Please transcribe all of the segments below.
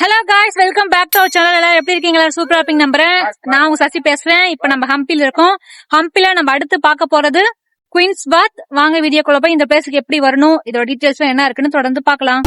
Hello guys, welcome back to our channel. எல்லாரும் எப்படி இருக்கீங்களா? சூப்பரா இருப்பீங்க நம்புறேன். நான் உங்க சசி பேசுறேன். இப்ப நம்ம ஹம்பில இருக்கோம். ஹம்பில நம்ம அடுத்து பார்க்க போறது குயின்ஸ் பாத். வாங்க வீடியோக்குள்ள போய் இந்த பிளேஸுக்கு எப்படி வரணும், இதோட டீடைல்ஸ் என்ன இருக்குன்னு தொடர்ந்து பார்க்கலாம்.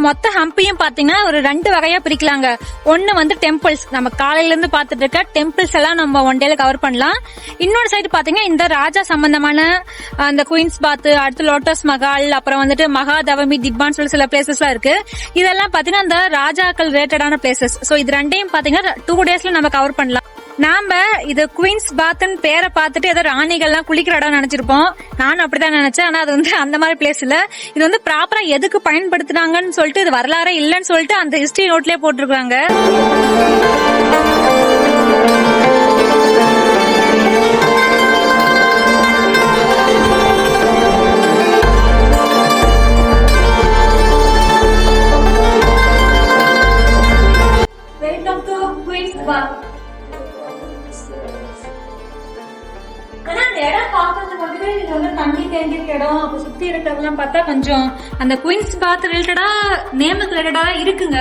மொத்த ஹம்பியும் பாத்தீங்கன்னா ஒரு ரெண்டு வகையா பிரிக்கலாங்க. ஒன்னு வந்து டெம்பிள்ஸ், நம்ம காலையில இருந்து பாத்துட்டு இருக்க டெம்பிள்ஸ் எல்லாம் நம்ம ஒன் டேல கவர் பண்ணலாம். இன்னொரு சைடு பாத்தீங்கன்னா இந்த ராஜா சம்பந்தமான அந்த குயின்ஸ் பாத், அடுத்து லோட்டஸ் மகால், அப்புறம் வந்துட்டு மகாதவமி திப்பான்னு சொல்லி சில பிளேசஸ் எல்லாம் இருக்கு. இதெல்லாம் பாத்தீங்கன்னா அந்த ராஜாக்கள் ரிலேட்டடான பிளேசஸ். சோ இது ரெண்டையும் பாத்தீங்கன்னா 2 டேஸ்ல நம்ம கவர் பண்ணலாம். நாம இது குயின்ஸ் பாத்ன்னு பேரை பார்த்துட்டு ஏதோ ராணிகள்லாம் குளிக்கிற இடம் நினைச்சிருப்போம். நானும் அப்படிதான் நினைச்சேன். ஆனா அது வந்து அந்த மாதிரி பிளேஸ் இல்ல. இது வந்து ப்ராப்பரா எதுக்கு பயன்படுத்தினாங்கன்னு சொல்லிட்டு, இது வரலாறே இல்லன்னு சொல்லிட்டு அந்த ஹிஸ்டரி நோட்லயே போட்டிருக்காங்க. வெல்கம் டு குயின்ஸ் பாத். தண்ணி தேங்கிருக்க இடம், அப்ப சுத்தி இருக்கிறதெல்லாம் பார்த்தா கொஞ்சம் அந்த குயின்ஸ் பாத் ரிலேட்டடா நேமுக்கு ரிலேட்டடா இருக்குங்க.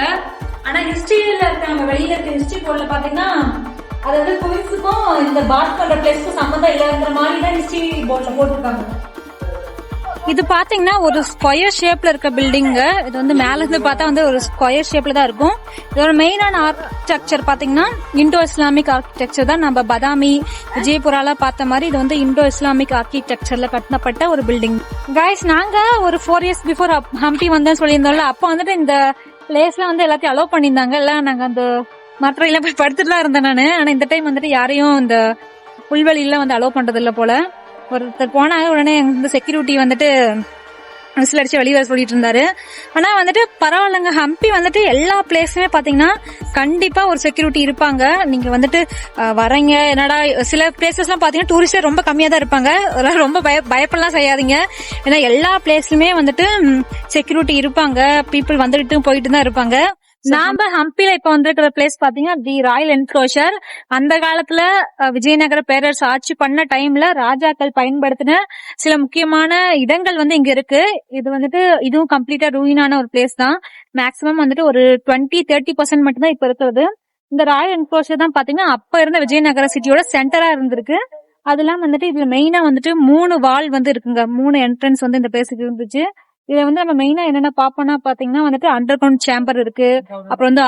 ஆனா ஹிஸ்டரியில இருக்க நம்ம வெளியில இருக்க ஹிஸ்டரி போர்ட்ல பாத்தீங்கன்னா அது வந்து குயின்ஸுக்கும் இந்த பாத் பண்ற பிளேஸ்க்கும் சம்மந்தம் இல்லைங்கிற மாதிரி தான் ஹிஸ்டரி போர்ட்ல போட்டிருக்காங்க. இது பாத்தீங்கன்னா ஒரு ஸ்கொயர் ஷேப்ல இருக்க பில்டிங். இது வந்து மேல இருந்து பார்த்தா வந்து ஒரு ஸ்கொயர் ஷேப்ல தான் இருக்கும். இதோட மெயினான ஆர்கிடெக்சர் பாத்தீங்கன்னா இண்டோ இஸ்லாமிக் ஆர்கிடெக்சர் தான். நம்ம பதாமி, விஜயபுரால பார்த்த மாதிரி இது வந்து இண்டோ இஸ்லாமிக் ஆர்கிடெக்சர்ல கட்டப்பட்ட ஒரு பில்டிங். கைஸ், நாங்க ஒரு 4 years பிஃபோர் ஹம்பி வந்தேன்னு சொல்லியிருந்தோம்ல, அப்ப வந்துட்டு இந்த பிளேஸ்ல வந்து எல்லாத்தையும் அலோவ் பண்ணியிருந்தாங்க. எல்லாம் நாங்க அந்த மற்ற போய் படுத்துட்டு தான் இருந்தேன் நானு. ஆனா இந்த டைம் வந்துட்டு யாரையும் இந்த புல்வெளியில வந்து அலோவ் பண்றது இல்ல போல. ஒருத்தர் போனாங்க, உடனே இந்த செக்யூரிட்டி வந்துட்டு விசில் அடிச்சு வெளியே வர சொல்லிட்டு இருந்தாரு. ஆனா வந்துட்டு பரவாயில்லங்க, ஹம்பி வந்துட்டு எல்லா பிளேஸுமே பாத்தீங்கன்னா கண்டிப்பா ஒரு செக்யூரிட்டி இருப்பாங்க. நீங்க வந்துட்டு வரீங்க என்னடா, சில பிளேசஸ் எல்லாம் பாத்தீங்கன்னா டூரிஸ்டே ரொம்ப கம்மியா தான் இருப்பாங்க. ரொம்ப பயப்படலாம் செய்யாதீங்க. ஏன்னா எல்லா பிளேஸ்லயுமே வந்துட்டு செக்யூரிட்டி இருப்பாங்க. பீப்புள் வந்துட்டு போயிட்டு தான் இருப்பாங்க. நாம ஹம்பில இப்ப வந்திருக்கிற பிளேஸ் பாத்தீங்கன்னா தி ராயல் என்க்ளோஷர். அந்த காலத்துல விஜயநகர பேரரசு ஆட்சி பண்ண டைம்ல ராஜாக்கள் பயன்படுத்தின சில முக்கியமான இடங்கள் வந்து இங்க இருக்கு. இது வந்துட்டு இதுவும் கம்ப்ளீட்டா ரூயினான ஒரு பிளேஸ் தான். மேக்சிமம் வந்துட்டு ஒரு 20-30% மட்டும் தான் இப்ப இருக்கிறது. இந்த ராயல் என்க்ளோஷர் தான் பாத்தீங்கன்னா அப்ப இருந்த விஜயநகர சிட்டியோட சென்டரா இருந்திருக்கு. அதெல்லாம் வந்துட்டு இதுல மெயினா வந்துட்டு 3 வால் வந்து இருக்குங்க. 3 என்ட்ரன்ஸ் வந்து இந்த பிளேஸுக்கு இருந்துச்சு. இதுல வந்து நம்ம மெயினா என்னென்ன பாப்போம்னா பாத்தீங்கன்னா வந்துட்டு அண்டர் கிரவுண்ட் சேம்பர் இருக்கு, அப்புறம் வந்து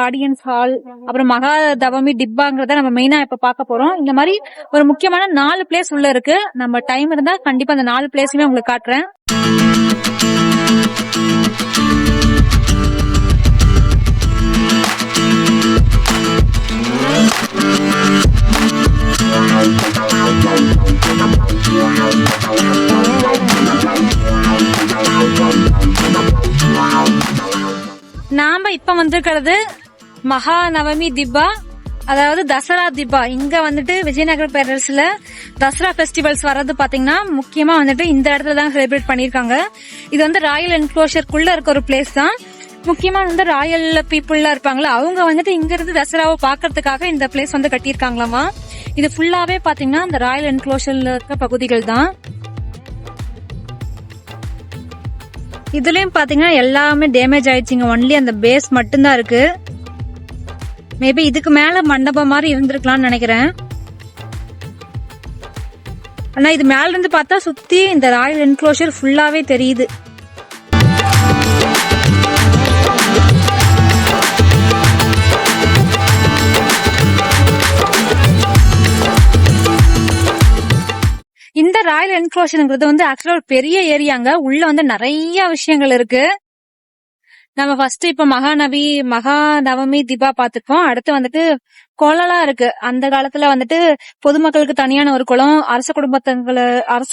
ஆடியன்ஸ் ஹால், அப்புறம் மகாதவமி டிப்பாங்கிறத நம்ம மெயினா இப்ப பார்க்க போறோம். இந்த மாதிரி ஒரு முக்கியமான 4 பிளேஸ் உள்ள இருக்கு. நம்ம டைம் இருந்தா கண்டிப்பா அந்த 4 பிளேஸுமே உங்களுக்கு காட்டுறேன். நாம இப்ப வந்திருக்கிறது மகாநவமி திப்பா, அதாவது தசரா திப்பா. இங்க வந்துட்டு விஜயநகர பேரரசுல தசரா பெஸ்டிவல்ஸ் வர்றது பாத்தீங்கன்னா முக்கியமா வந்துட்டு இந்த இடத்துல தான் செலிப்ரேட் பண்ணிருக்காங்க. இது வந்து ராயல் என்க்ளோஷருக்குள்ள இருக்க ஒரு பிளேஸ் தான். முக்கியமா வந்து ராயல் பீப்புள்லாம் இருப்பாங்களா, அவங்க வந்துட்டு இங்க இருந்து தசராவை பாக்குறதுக்காக இந்த பிளேஸ் வந்து கட்டியிருக்காங்களாமா. இது ஃபுல்லாவே பாத்தீங்கன்னா இந்த ராயல் என்க்ளோஷர்ல இருக்க பகுதிகள் தான். இதுலயும் பாத்தீங்கன்னா எல்லாமே டேமேஜ் ஆயிடுச்சுங்க. ஒன்லி அந்த பேஸ் மட்டும்தான் இருக்கு. மேபி இதுக்கு மேல மண்டபம் மாதிரி இருந்திருக்கலாம்னு நினைக்கிறேன். ஆனா இது மேல இருந்து பார்த்தா சுத்தி இந்த ராயல் என்க்ளோஷர் ஃபுல்லாவே தெரியுது. இந்த ராயல் என்க்ளோஷர்ங்கிறது வந்து ஆக்சுவலா ஒரு பெரிய ஏரியாங்க. உள்ள வந்து நிறைய விஷயங்கள் இருக்கு. நம்ம ஃபர்ஸ்ட் இப்ப மகாநவமி திபா பாத்துருக்கோம். அடுத்து வந்துட்டு குளம்லாம் இருக்கு. அந்த காலத்துல வந்துட்டு பொதுமக்களுக்கு தனியான ஒரு குளம், அரச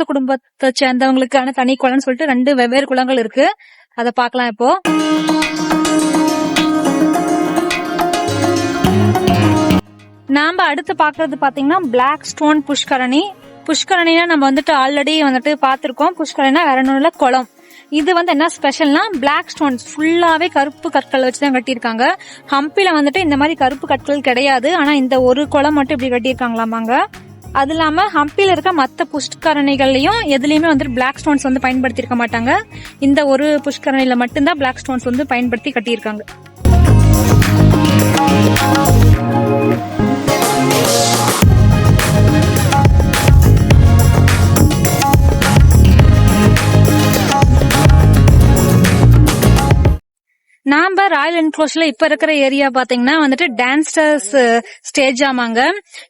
குடும்பத்தை சேர்ந்தவங்களுக்கான தனி குளம்னு சொல்லிட்டு 2 வெவ்வேறு குளங்கள் இருக்கு. அத பாக்கலாம் இப்போ. நாம அடுத்து பாக்குறது பாத்தீங்கன்னா பிளாக் ஸ்டோன் புஷ்கரணி. புஷ்கரணினா நம்ம வந்துட்டு ஆல்ரெடி வந்துட்டு பாத்திருக்கோம். புஷ்கரணினா வேற ஒண்ணும் இல்ல, குளம். இது வந்து என்ன ஸ்பெஷல்னா பிளாக் ஸ்டோன்ஸ் ஃபுல்லாவே கருப்பு கற்கள் வச்சுதான் கட்டியிருக்காங்க. ஹம்பில வந்துட்டு இந்த மாதிரி கருப்பு கற்கள் கிடையாது. ஆனா இந்த ஒரு குளம் மட்டும் இப்படி கட்டியிருக்காங்களாமாங்க. அது இல்லாம ஹம்பில இருக்க மத்த புஷ்கரணிகள்லயும் எதுலயுமே வந்துட்டு பிளாக் ஸ்டோன்ஸ் வந்து பயன்படுத்தி இருக்க மாட்டாங்க. இந்த ஒரு புஷ்கரணில மட்டும்தான் பிளாக் ஸ்டோன்ஸ் வந்து பயன்படுத்தி கட்டியிருக்காங்க. நாம ராயல் என்க்ளோஷர்ல இப்ப இருக்கிற ஏரியா பாத்தீங்கன்னா வந்துட்டு டான்சர்ஸ் ஸ்டேஜ் ஆமாங்க.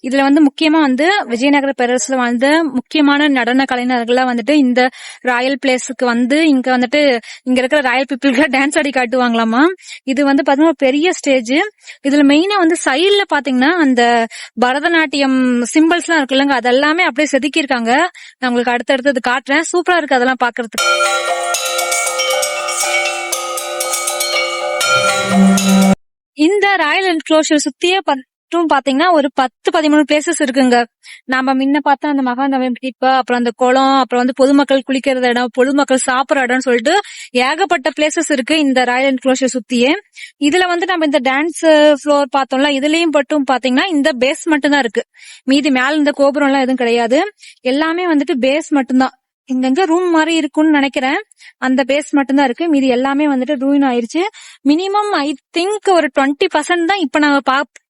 இதுல வந்து முக்கியமா வந்து விஜயநகர பேரரசுல வந்து முக்கியமான நடன கலைஞர்கள்லாம் வந்துட்டு இந்த ராயல் பிளேஸுக்கு வந்து இங்க வந்துட்டு இங்க இருக்கிற ராயல் பீப்புளுக்கு டான்ஸ் ஆடி காட்டுவாங்களாமா. இது வந்து பாத்தீங்கன்னா பெரிய ஸ்டேஜ். இதுல மெயினா வந்து சைட்ல பாத்தீங்கன்னா அந்த பரதநாட்டியம் சிம்பிள்ஸ் எல்லாம் இருக்குல்லங்க, அதெல்லாமே அப்படியே செதுக்கி இருக்காங்க. நான் உங்களுக்கு அடுத்தடுத்தது காட்டுறேன். சூப்பரா இருக்கு அதெல்லாம் பாக்குறதுக்கு. இந்த ராயல் என்க்ளோஷர் சுத்தியே மட்டும் பாத்தீங்கன்னா ஒரு 10-13 பிளேசஸ் இருக்குங்க. நாம முன்ன பார்த்தா அந்த மகாநவமி தீபா, அப்புறம் அந்த குளம், அப்புறம் வந்து பொதுமக்கள் குளிக்கிற இடம், பொதுமக்கள் சாப்பிடுற இடம்னு சொல்லிட்டு ஏகப்பட்ட பிளேசஸ் இருக்கு இந்த ராயல் என்க்ளோஷர் சுத்தியே. இதுல வந்து நம்ம இந்த டான்ஸ் ஃப்ளோர் பார்த்தோம்ல, இதுலயும் மட்டும் பாத்தீங்கன்னா இந்த பேஸ் மட்டும் தான் இருக்கு. மீதி மேல இந்த கோபுரம் எல்லாம் எதுவும் கிடையாது. எல்லாமே வந்துட்டு பேஸ் மட்டும்தான். இங்க ரூம் மாதிரி இருக்கும்னு நினைக்கிறேன். அந்த பேஸ் மட்டும்தான் இருக்கு. மீதி எல்லாமே வந்துட்டு ரூயின் ஆயிருச்சு. மினிமம் ஐ திங்க் ஒரு 20% தான் இப்ப நான்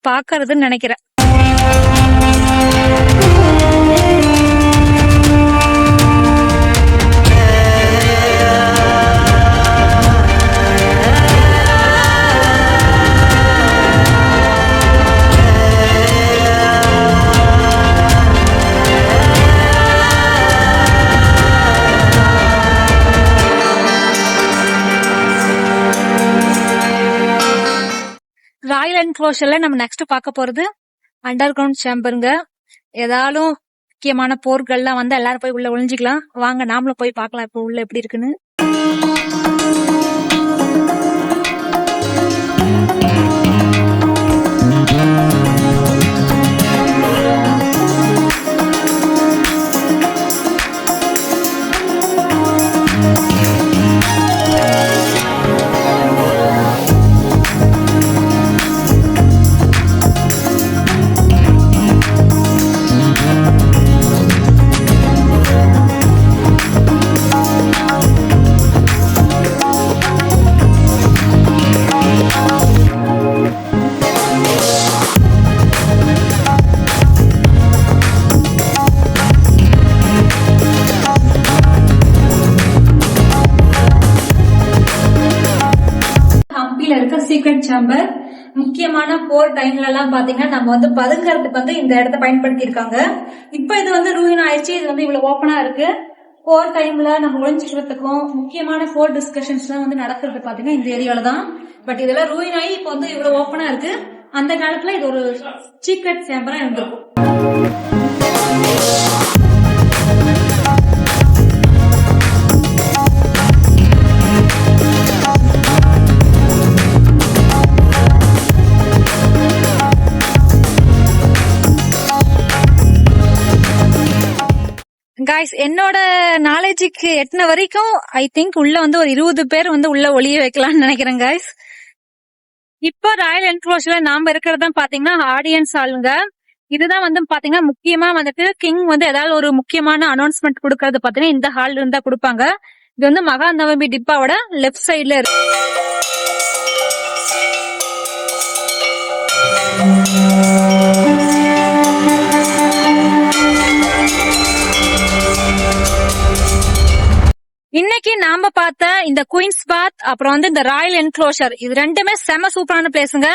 பாக்குறதுன்னு நினைக்கிறேன். ராயல் என்க்ளோஷர்ல நம்ம நெக்ஸ்ட் பார்க்க போறது அண்டர் கிரவுண்ட் சேம்பருங்க. ஏதாலும் முக்கியமான போர்கள்லாம் வந்து எல்லாரும் போய் உள்ள ஒளிஞ்சிக்கலாம். வாங்க நாமளும் போய் பார்க்கலாம் இப்ப உள்ள எப்படி இருக்குன்னு. சீக்ரெட் சேம்பர் முக்கியமான போர் டைம்ல எல்லாம் பாத்தீங்கன்னா நம்ம வந்து பதுங்கறதுக்கு வந்து இந்த இடத்த பயன்படுத்தி இருக்காங்க. இப்ப இது வந்து ரூயின் ஆயிடுச்சு. இது வந்து இவ்வளவு ஓப்பனா இருக்கு. போர் டைம்ல நம்ம ஒளிஞ்சுக்கிறதுக்கும் முக்கியமான போர் டிஸ்கஷன்ஸ் எல்லாம் வந்து நடக்கிறது பாத்தீங்கன்னா இந்த ஏரியால தான். பட் இதெல்லாம் ரூயின் ஆகி இப்ப வந்து இவ்வளவு ஓப்பனா இருக்கு. அந்த காலத்துல இது ஒரு சீக்ரெட் சேம்பரா இருந்திருக்கும். கைஸ், என்னோட நாலேஜுக்கு எட்டின வரைக்கும் ஐ திங்க் உள்ள வந்து ஒரு 20 பேர் வந்து உள்ள ஒளிய வைக்கலாம்னு நினைக்கிறேன் கைஸ். இப்ப ராயல் என்க்ளோஷர்ல நாம இருக்கிறதா பாத்தீங்கன்னா ஆடியன்ஸ் ஆளுங்க. இதுதான் வந்து பாத்தீங்கன்னா முக்கியமா வந்துட்டு கிங் வந்து ஏதாவது ஒரு முக்கியமான அனௌன்ஸ்மெண்ட் கொடுக்கறது பாத்தீங்கன்னா இந்த ஹால் இருந்தா கொடுப்பாங்க. இது வந்து மகாநவமி டிப்பாவோட லெப்ட் சைட்ல இருக்கு. இன்னைக்கு நாம பார்த்த இந்த குயின்ஸ் பாத் அப்புறம் வந்து இந்த ராயல் என்க்ளோஷர் இது ரெண்டுமே செம சூப்பரான பிளேஸுங்க.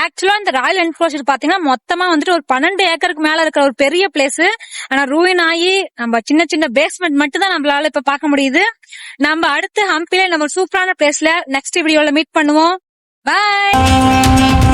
ஆக்சுவலா இந்த ராயல் என்க்ளோஷர் பாத்தீங்கன்னா மொத்தமா வந்துட்டு ஒரு 12 ஏக்கருக்கு மேல இருக்கிற ஒரு பெரிய பிளேஸ். ஆனா ரூயின் ஆகி நம்ம சின்ன சின்ன பேஸ்மெண்ட் மட்டும் தான் நம்மளால இப்ப பார்க்க முடியுது. நம்ம அடுத்து ஹம்பில நம்ம சூப்பரான பிளேஸ்ல நெக்ஸ்ட் வீடியோல மீட் பண்ணுவோம். பாய்.